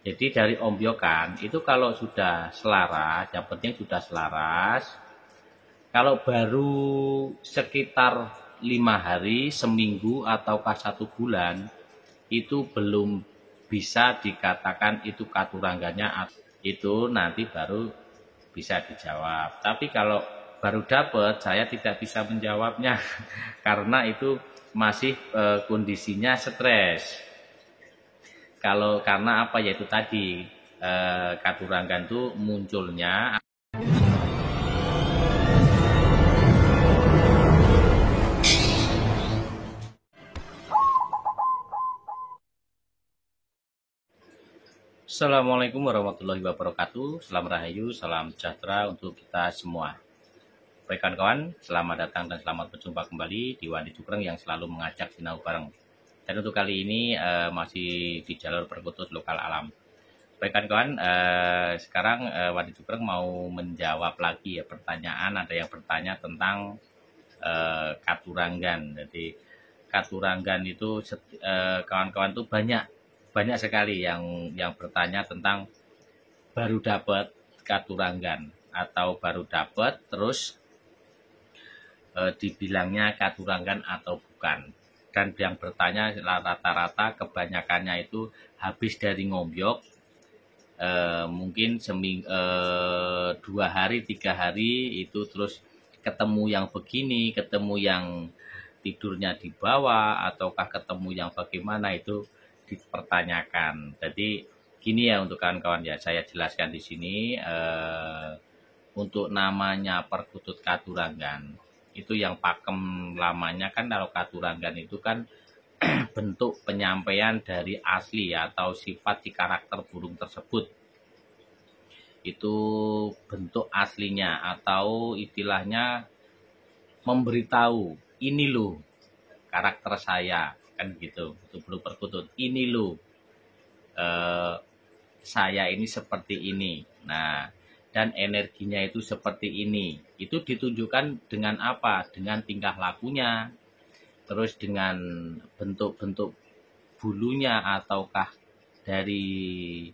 Jadi dari ombyokan itu kalau sudah selaras, yang penting sudah selaras. Kalau baru sekitar 5 hari, seminggu ataukah 1 bulan, itu belum bisa dikatakan itu katurangganya. Itu nanti baru bisa dijawab. Tapi kalau baru dapat, saya tidak bisa menjawabnya karena itu masih kondisinya stres. Kalau karena apa, yaitu tadi katurangan itu munculnya. Assalamualaikum warahmatullahi wabarakatuh. Salam rahayu, salam sejahtera untuk kita semua. Baik kawan-kawan, selamat datang dan selamat berjumpa kembali di Wandi Cukreng yang selalu mengajak sinau bareng. Dan untuk kali ini masih di jalur perkutut lokal alam. Baik kawan-kawan, sekarang Wandi Cukreng mau menjawab lagi ya pertanyaan. Ada yang bertanya tentang katurangan. Jadi katurangan itu kawan-kawan tuh banyak sekali yang bertanya tentang baru dapat katurangan atau baru dapat terus dibilangnya katurangan atau bukan. Dan yang bertanya rata-rata kebanyakannya itu habis dari ngombyok, mungkin 2 hari 3 hari itu terus ketemu yang begini, ketemu yang tidurnya di bawah, ataukah ketemu yang bagaimana, itu dipertanyakan. Jadi gini ya untuk kawan-kawan ya, saya jelaskan di sini. Untuk namanya perkutut katurangan itu yang pakem lamanya kan, kalau katurangan itu kan bentuk penyampaian dari asli atau sifat di karakter burung tersebut. Itu bentuk aslinya atau istilahnya memberitahu, ini loh karakter saya, kan gitu. Itu burung perkutut, ini loh saya ini seperti ini. Nah, dan energinya itu seperti ini. Itu ditunjukkan dengan apa? Dengan tingkah lakunya, terus dengan bentuk-bentuk bulunya, ataukah dari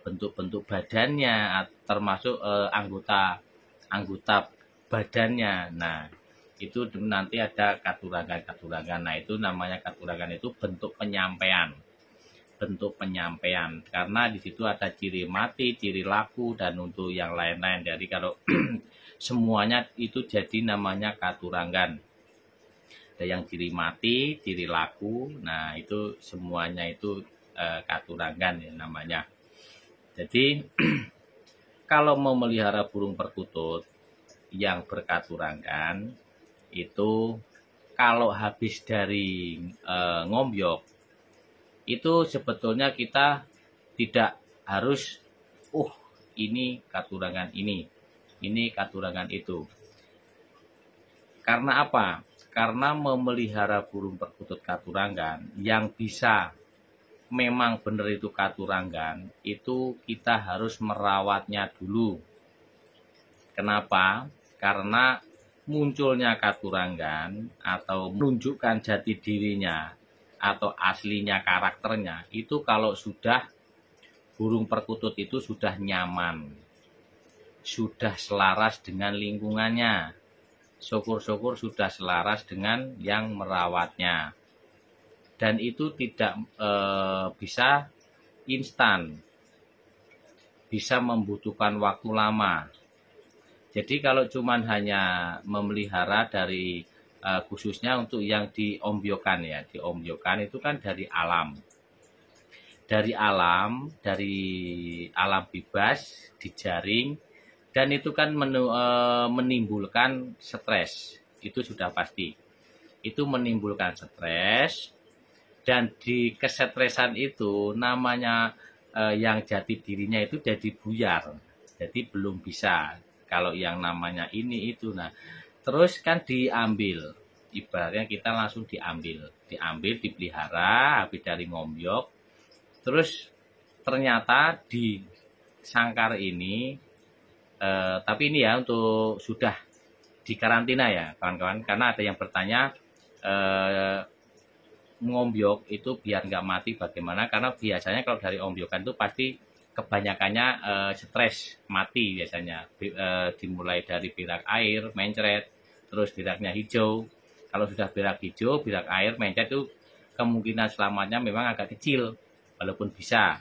bentuk-bentuk badannya, termasuk anggota badannya. Nah, itu nanti ada katurangan. Nah, itu namanya katurangan, itu bentuk penyampaian. Karena di situ ada ciri mati, ciri laku, dan untuk yang lain-lain. Jadi kalau semuanya itu jadi namanya katurangan. Ada yang ciri mati, ciri laku, nah itu semuanya itu katurangan ya namanya. Jadi kalau mau melihara burung perkutut yang berkaturangan itu, kalau habis dari ngombyok, itu sebetulnya kita tidak harus ini katurangan ini katurangan itu. Karena apa? Karena memelihara burung perkutut katurangan yang bisa memang benar itu katurangan, itu kita harus merawatnya dulu. Kenapa? Karena munculnya katurangan atau menunjukkan jati dirinya atau aslinya karakternya itu kalau sudah burung perkutut itu sudah nyaman, sudah selaras dengan lingkungannya, syukur-syukur sudah selaras dengan yang merawatnya. Dan itu tidak bisa instan, bisa membutuhkan waktu lama. Jadi kalau cuman hanya memelihara dari khususnya untuk yang diombyokan ya, diombyokan itu kan dari alam, dari alam bebas, dijaring, dan itu kan menimbulkan stres, itu sudah pasti. Itu menimbulkan stres, dan di kesetresan itu namanya yang jati dirinya itu jadi buyar, jadi belum bisa. Kalau yang namanya ini itu, nah terus kan diambil, ibaratnya kita langsung diambil, dipelihara habis dari ngombyok, terus ternyata di sangkar ini, tapi ini ya untuk sudah di karantina ya kawan-kawan, karena ada yang bertanya ngombyok itu biar nggak mati bagaimana? Karena biasanya kalau dari ombyokan itu pasti kebanyakannya stres mati biasanya. Dimulai dari berak air, mencret, terus beraknya hijau. Kalau sudah berak hijau, berak air, mencret itu kemungkinan selamatnya memang agak kecil, walaupun bisa.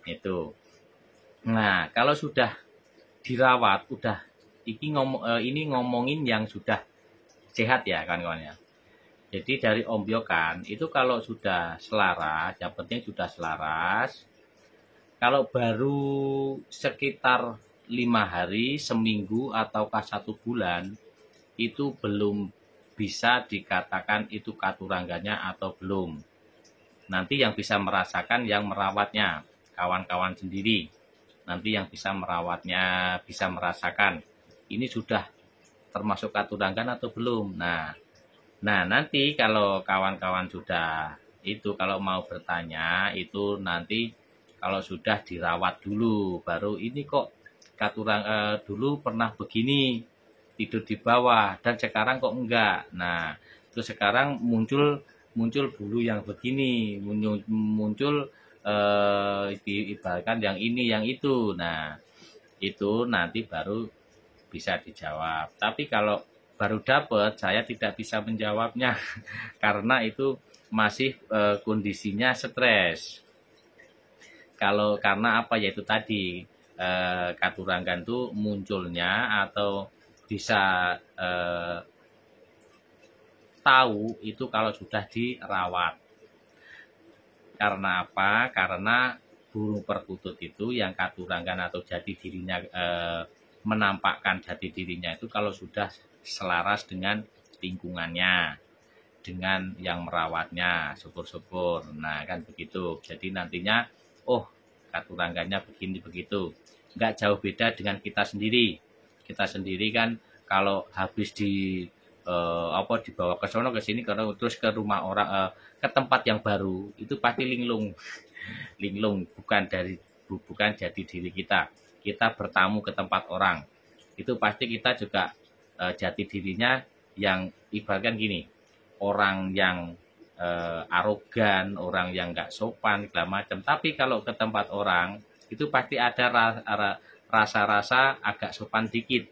Itu. Nah, kalau sudah dirawat, udah ini ngomongin yang sudah sehat ya kawan-kawan ya. Jadi dari ombyokan itu kalau sudah selaras, yang penting sudah selaras. Kalau baru sekitar 5 hari, seminggu ataukah 1 bulan, itu belum bisa dikatakan itu katurangganya atau belum. Nanti yang bisa merasakan yang merawatnya, kawan-kawan sendiri. Nanti yang bisa merawatnya bisa merasakan ini sudah termasuk katuranggan atau belum. Nah, nanti kalau kawan-kawan sudah itu kalau mau bertanya itu nanti kalau sudah dirawat dulu baru ini kok dulu pernah begini tidur di bawah dan sekarang kok enggak. Nah, terus sekarang muncul bulu yang begini, muncul ibaratkan yang ini yang itu. Nah, itu nanti baru bisa dijawab. Tapi kalau baru dapat saya tidak bisa menjawabnya karena itu masih kondisinya stres. Kalau karena apa yaitu tadi katuranggan itu munculnya atau bisa tahu itu kalau sudah dirawat. Karena apa? Karena burung perkutut itu yang katuranggan atau jati dirinya menampakkan jati dirinya itu kalau sudah selaras dengan lingkungannya, dengan yang merawatnya, syukur-syukur. Nah, kan begitu. Jadi nantinya, oh, katurangganya begini begitu. Nggak jauh beda dengan kita sendiri. Kita sendiri kan kalau habis dibawa ke sono ke sini terus ke rumah orang ke tempat yang baru itu pasti linglung. Linglung bukan jati diri kita. Kita bertamu ke tempat orang. Itu pasti kita juga jati dirinya yang ibaratkan gini, orang yang arogan, orang yang nggak sopan, segala macam. Tapi kalau ke tempat orang, itu pasti ada rasa-rasa agak sopan dikit.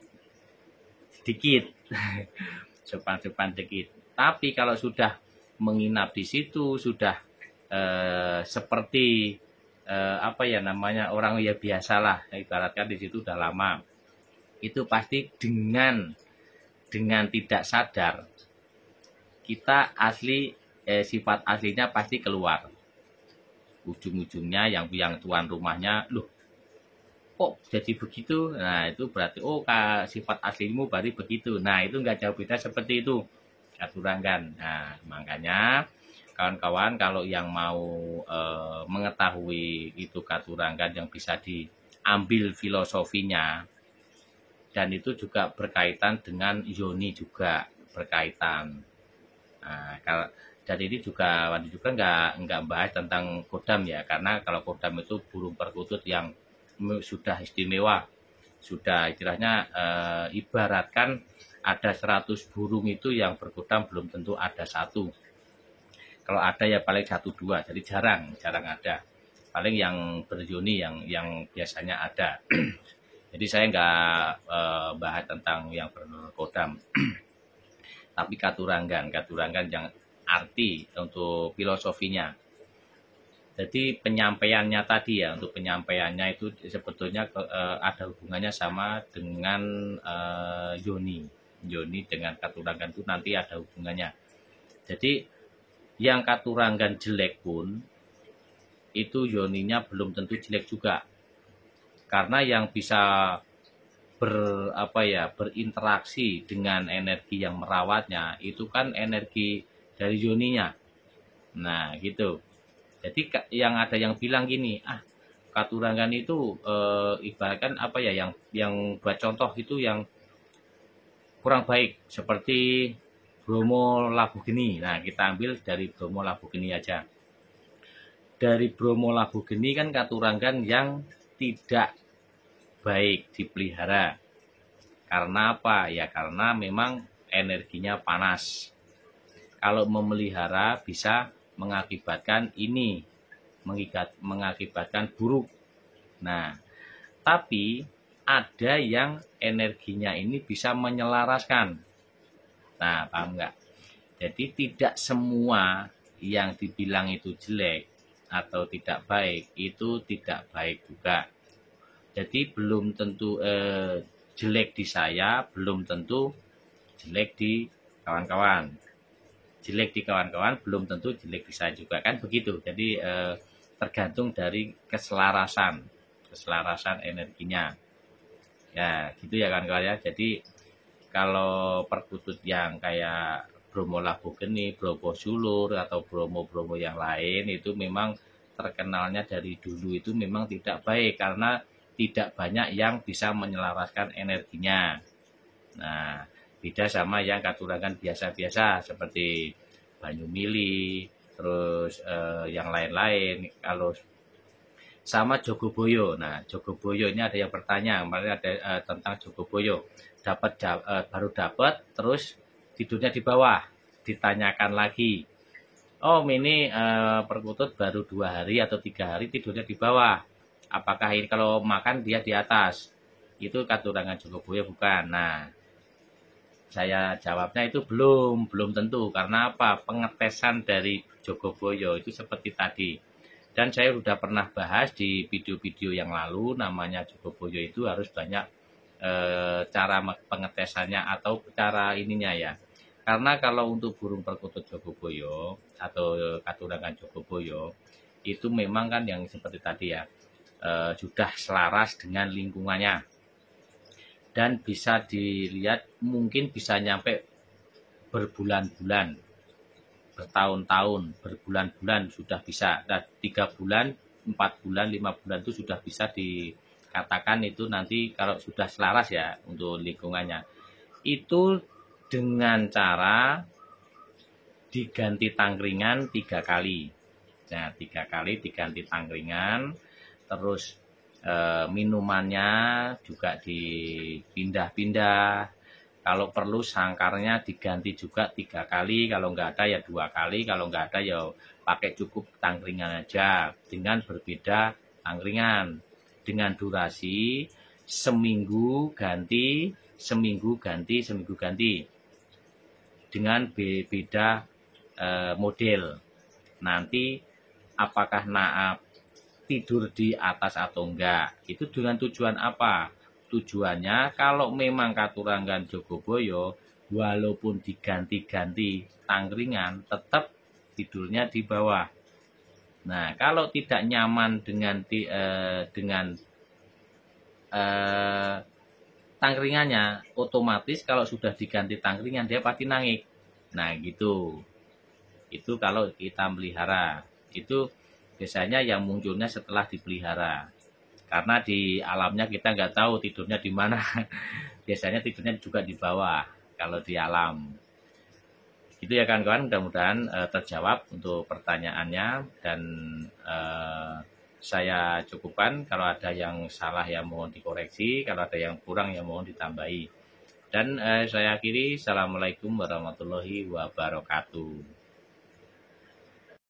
Sopan-sopan dikit. Tapi kalau sudah menginap di situ, sudah seperti orang ya biasalah, ibaratkan di situ udah lama. Itu pasti dengan tidak sadar kita sifat aslinya pasti keluar. Ujung-ujungnya yang tuan rumahnya, loh kok jadi begitu? Nah itu berarti sifat aslimu berarti begitu. Nah itu nggak jauh beda seperti itu katuranggan. Nah makanya kawan-kawan kalau yang mau mengetahui itu katuranggan yang bisa diambil filosofinya, dan itu juga berkaitan dengan yoni juga berkaitan. Nah, dan ini juga nggak bahas tentang kodam ya, karena kalau kodam itu burung perkutut yang sudah istimewa, sudah istilahnya ibaratkan ada 100 burung itu yang berkodam belum tentu ada satu. Kalau ada ya paling 1-2, jadi jarang ada. Paling yang beryoni yang biasanya ada. Jadi saya nggak bahas tentang yang berkodam. Tapi katuranggan yang arti untuk filosofinya. Jadi penyampaiannya tadi ya, untuk penyampaiannya itu sebetulnya ada hubungannya sama dengan yoni. Yoni dengan katuranggan itu nanti ada hubungannya. Jadi yang katuranggan jelek pun itu yoninya belum tentu jelek juga. Karena yang bisa berinteraksi dengan energi yang merawatnya itu kan energi dari yoninya. Nah, gitu. Jadi yang ada yang bilang gini, katuranggan itu ibaratkan yang buat contoh itu yang kurang baik seperti Bromo Labugeni. Nah, kita ambil dari Bromo Labugeni aja. Dari Bromo Labugeni kan katuranggan yang tidak baik dipelihara. Karena apa? Ya karena memang energinya panas. kalau memelihara bisa mengakibatkan ini, mengakibatkan buruk. Nah, tapi ada yang energinya ini bisa menyelaraskan. Nah, paham nggak? Jadi tidak semua yang dibilang itu jelek atau tidak baik, itu tidak baik juga. Jadi belum tentu jelek di saya, belum tentu jelek di kawan-kawan. Jelek di kawan-kawan belum tentu jelek di saya juga, kan begitu. Jadi tergantung dari keselarasan energinya. Ya, gitu ya kawan-kawan ya. Jadi kalau perkutut yang kayak Bromo Labogeni, Bromo Sulur atau Bromo-bromo yang lain itu memang terkenalnya dari dulu itu memang tidak baik karena tidak banyak yang bisa menyelaraskan energinya. Nah, beda sama yang katurangan biasa-biasa seperti Banyumili, terus yang lain-lain. Kalau sama Jogoboyo. Nah, Jogoboyo ini ada yang bertanya, kemarin ada tentang Jogoboyo. Baru dapat, terus tidurnya di bawah. Ditanyakan lagi, Om ini perkutut baru 2 hari atau 3 hari tidurnya di bawah. Apakah ini kalau makan dia di atas? Itu katurangan Jogoboyo bukan. Nah, saya jawabnya itu belum tentu. Karena apa? Pengetesan dari Jogoboyo itu seperti tadi. Dan saya sudah pernah bahas di video-video yang lalu, namanya Jogoboyo itu harus banyak cara pengetesannya atau cara ininya ya. Karena kalau untuk burung perkutut Jogoboyo atau katurangan Jogoboyo, itu memang kan yang seperti tadi ya, sudah selaras dengan lingkungannya. Dan bisa dilihat mungkin bisa nyampe berbulan-bulan, bertahun-tahun, berbulan-bulan sudah bisa. Dan 3 bulan, 4 bulan, 5 bulan itu sudah bisa dikatakan itu nanti kalau sudah selaras ya untuk lingkungannya. Itu dengan cara diganti tangkringan 3 kali. Nah, 3 kali diganti tangkringan, terus minumannya juga dipindah-pindah. Kalau perlu sangkarnya diganti juga 3 kali, kalau nggak ada ya 2 kali, kalau nggak ada ya pakai cukup tangkringan aja dengan berbeda tangkringan. Dengan durasi seminggu ganti, seminggu ganti, seminggu ganti. Dengan beda model. Nanti apakah tidur di atas atau enggak. Itu dengan tujuan apa? Tujuannya kalau memang katurangan Jogoboyo walaupun diganti-ganti tangkringan tetap tidurnya di bawah. Nah, kalau tidak nyaman dengan tangkringannya, otomatis kalau sudah diganti tangkringan dia pasti nangis. Nah, gitu. Itu kalau kita melihara. Itu biasanya yang munculnya setelah dipelihara. Karena di alamnya kita nggak tahu tidurnya di mana. Biasanya tidurnya juga di bawah kalau di alam. Itu ya kawan-kawan, mudah-mudahan terjawab untuk pertanyaannya. Dan saya cukupkan. Kalau ada yang salah ya mohon dikoreksi. Kalau ada yang kurang ya mohon ditambahi. Dan saya akhiri. Assalamualaikum warahmatullahi wabarakatuh.